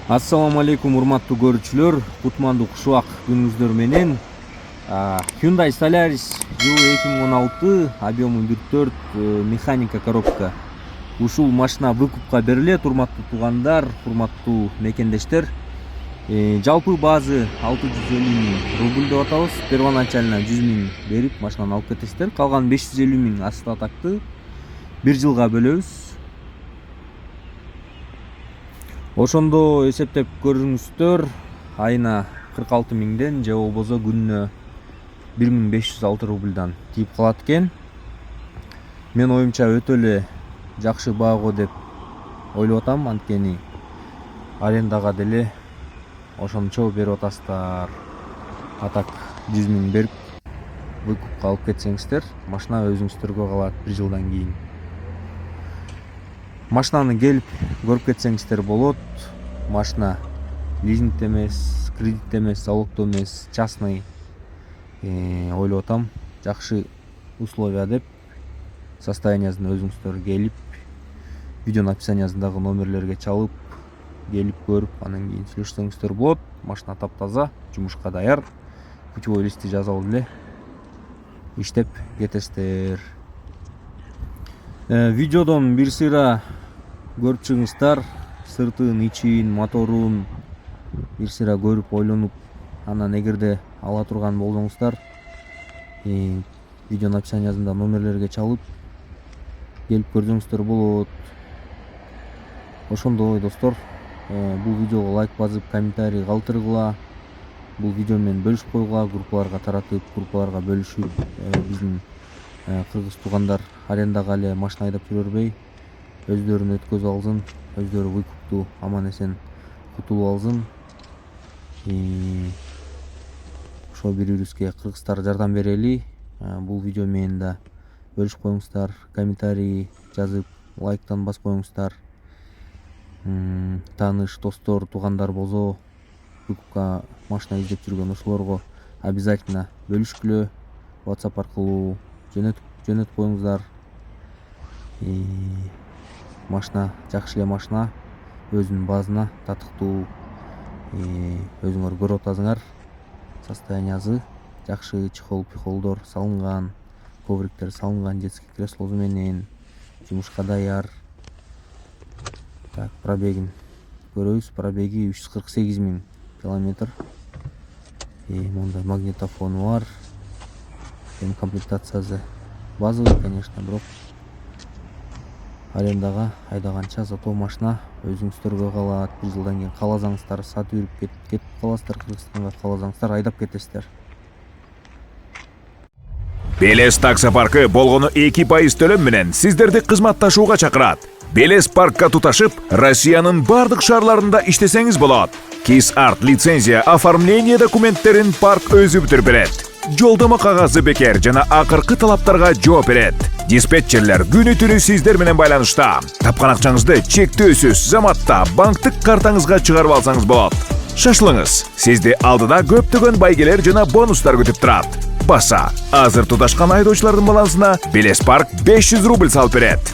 Ассаламу алейкум, урматтуу көрүүчүлөр. Кутмандуу кушубак күнүңүздөр менен. Hyundai Solaris жылы 2016, объему 1.4, механика коробка. Ушул машина выкупка берилет, урматтуу туугандар, урматтуу мекендештер. Жалпы базы 650 миң рубль деп атабыз. Первоначально 100 миң берип машинаны алып кетесиздер. Калган 550 миң остатакты 1 жылга бөлөбүз. Ошондо эсептеп көрүңүздөр, айына 46 миңден же болбосо күнүнө 1506 рубльдан тийип калат экен. Мен оюмча өтө эле жакшы баа деп ойлоп атам, анткени арендага деле ошончо берип атасыздар. Атак 100 миң берип выкупка алып кетсеңиздер, машина өзүңүздөргө калат 1 жылдан кийин. Машинаны келип көрүп кетсеңиздер болот. Машина лизингде эмес, кредитте эмес, залогдо эмес, частный. Ойлоп атам, жакшы условия деп состояниясын өзүңүздөр келип, видеонун описаниясындагы номерлерге чалып, келип көрүп, анан кийин сүйлөшсөңүздөр болот. Машина таптаза, жумушка даяр. Путевой листти жазып алып эле иштеп кетесиздер. Видеодон бир сыйра көрүп чыгыңыздар, сыртын, ичин, моторун бир сыйра көрүп, ойлонуп, анан эгерде ала турган болсоңуздар, видеонун описаниясында номерлерге чалып келип көрсөңүздөр болот. Ошондой достор, бул видеого лайк басып, комментарий калтыргыла, бул видео менен бөлүшүп койгула, группаларга таратып, группаларга бөлүшүп, биздин кыргыз туугандар арендага эле машина айдап жүрө бербей, өздөрүн өткөзүп алсын, өздөрү выкупту аман эсен кутулуп алсын. Ошо бири-бирибизге кыргыздар жардам берели. Бул видео менен да бөлүшүп коюңуздар, комментарий жазып, лайктан басып коюңуздар. Тааныш, достор, туугандар болсо, выкупка машина издеп жүргөн ошолорго обязательно бөлүшкүлө, WhatsApp аркылуу жөнөтүп коюңуздар. Машина жакшы эле машина, өзүнүн базына татыктуу, өзүңөр көрүп атасыңар. Состояниясы жакшы, чехол-пихолдор салынган, ковриктер салынган, детский креслосу менен, жумушка даяр. Так, пробегин көрөбүз. Пробеги 348 миң километр. Мондай магнитофону бар. Комплектациясы базовый, конечно, бирок арендага айдаганча зато машина өзүңүздөргө калат. 1 жылдан кийин кааласаңыздар сатып жүрүп кетип каласыздар, Кыргызстанга кааласаңыздар айдап кетесиздер. Белес таксопаркы болгону 2% төлөм менен сиздерди кызматташууга чакырат. Белес паркка туташып, Россиянын бардык шаарларында иштесеңиз болот. Кис-арт лицензия оформление документтерин парк өзү бүтүрүп берет. Жолдомо кагазы бекер жана акыркы талаптарга жооп берет. Диспетчерлер күнү түнү сиздер менен байланышта. Тапкан акчаңызды чектөөсүз заматта банктык картаңызга чыгарып алсаңыз болот. Шашылыңыз, сизди алдыда көптөгөн байгелер жана бонустар күтүп турат. Баса, азыр туташкан айдоочулардын балансына Белес парк 500 рубль салып берет.